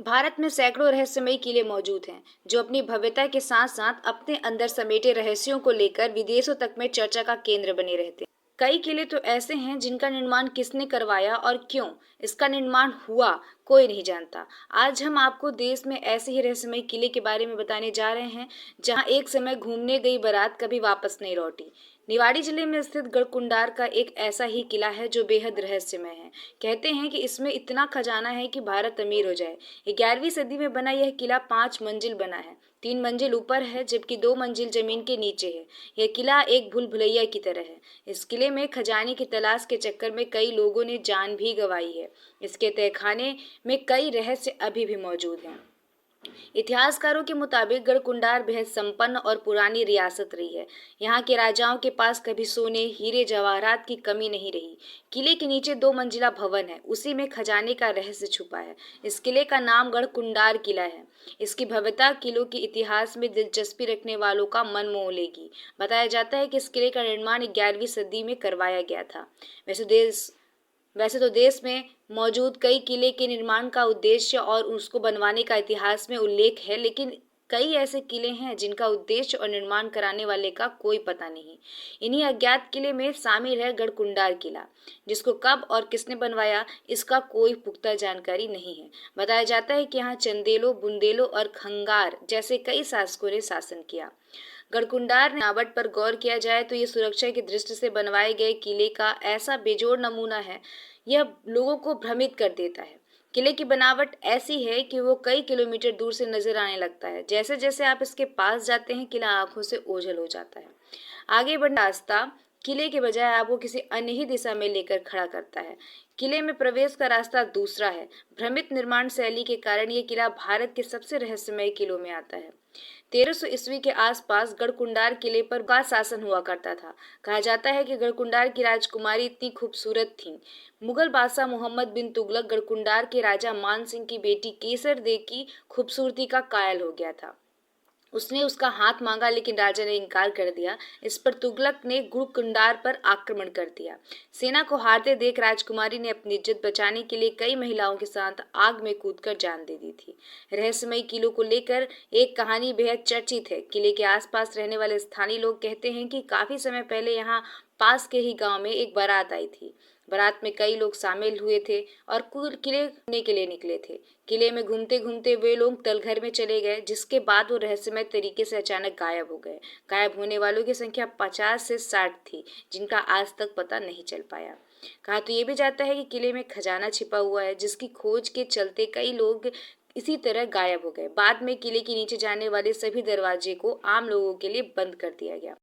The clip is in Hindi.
भारत में सैकड़ों रहस्यमयी किले मौजूद हैं, जो अपनी भव्यता के साथ साथ अपने अंदर समेटे रहस्यों को लेकर विदेशों तक में चर्चा का केंद्र बने रहते हैं। कई किले तो ऐसे हैं जिनका निर्माण किसने करवाया और क्यों इसका निर्माण हुआ, कोई नहीं जानता। आज हम आपको देश में ऐसे ही रहस्यमय किले के बारे में बताने जा रहे हैं, जहां एक समय घूमने गई बारात कभी वापस नहीं लौटी। निवाड़ी जिले में स्थित गढ़कुंडार का एक ऐसा ही किला है जो बेहद रहस्यमय है। कहते हैं कि इसमें इतना खजाना है कि भारत अमीर हो जाए। 11वीं सदी में बना यह किला 5 मंजिल बना है। 3 मंजिल ऊपर है जबकि 2 मंजिल जमीन के नीचे है। यह किला एक भूल भुलैया की तरह है। इस किले में खजाने की तलाश के चक्कर में कई लोगों ने जान भी गंवाई है। इसके तहखाने में कई रहस्य अभी भी मौजूद हैं। इतिहासकारों के मुताबिक गढ़कुंडार बेहद संपन्न और पुरानी रियासत रही है। यहाँ के राजाओं के पास कभी सोने, हीरे, जवाहरात की कमी नहीं रही। किले के नीचे 2 मंजिला भवन है, उसी में खजाने का रहस्य छुपा है। इस किले का नाम गढ़कुंडार किला है। इसकी भव्यता किलों के इतिहास में दिलचस्पी रखने वालों का मन मोह लेगी। बताया जाता है कि इस किले का निर्माण 11वीं सदी में करवाया गया था। वैसे तो देश में मौजूद कई किले के निर्माण का उद्देश्य और उसको बनवाने का इतिहास में उल्लेख है, लेकिन कई ऐसे किले हैं जिनका उद्देश्य और निर्माण कराने वाले का कोई पता नहीं। इन्हीं अज्ञात किले में शामिल है गढ़कुंडार किला, जिसको कब और किसने बनवाया इसका कोई पुख्ता जानकारी नहीं है। बताया जाता है कि यहाँ चंदेलों, बुंदेलों और खंगार जैसे कई शासकों ने शासन किया। गढ़कुंडार बनावट पर गौर किया जाए तो ये सुरक्षा की दृष्टि से बनवाए गए किले का ऐसा बेजोड़ नमूना है, यह लोगों को भ्रमित कर देता है। किले की बनावट ऐसी है कि वो कई किलोमीटर दूर से नजर आने लगता है। जैसे जैसे आप इसके पास जाते हैं, किला आंखों से ओझल हो जाता है। आगे बढ़ना रास्ता किले के बजाय आपको किसी अन्य ही दिशा में लेकर खड़ा करता है। किले में प्रवेश का रास्ता दूसरा है। भ्रमित निर्माण शैली के कारण ये किला भारत के सबसे रहस्यमय किलों में आता है। 1300 ईस्वी के आसपास गढ़कुंडार किले पर का शासन हुआ करता था। कहा जाता है कि गढ़कुंडार की राजकुमारी इतनी खूबसूरत थीं। मुगल बादशाह मोहम्मद बिन तुगलक गढ़कुंडार के राजा मान सिंह की बेटी केसर दे की खूबसूरती का कायल हो गया था। उसने उसका हाथ मांगा, लेकिन राजा ने इनकार कर दिया। इस पर तुगलक ने गढ़कुंडार पर आक्रमण कर दिया। सेना को हारते देख राजकुमारी ने अपनी इज्जत बचाने के लिए कई महिलाओं के साथ आग में कूदकर जान दे दी थी। रहस्यमयी किलों को लेकर एक कहानी बेहद चर्चित है। किले के आसपास रहने वाले स्थानीय लोग कहते हैं कि काफी समय पहले यहाँ पास के ही गांव में एक बारात आई थी। बारात में कई लोग शामिल हुए थे और किले घूमने के लिए निकले थे। किले में घूमते घूमते वे लोग तलघर में चले गए, जिसके बाद वो रहस्यमय तरीके से अचानक गायब हो गए। गायब होने वालों की संख्या 50 से 60 थी, जिनका आज तक पता नहीं चल पाया। कहा तो ये भी जाता है कि किले में खजाना छिपा हुआ है, जिसकी खोज के चलते कई लोग इसी तरह गायब हो गए। बाद में किले के नीचे जाने वाले सभी दरवाजे को आम लोगों के लिए बंद कर दिया गया।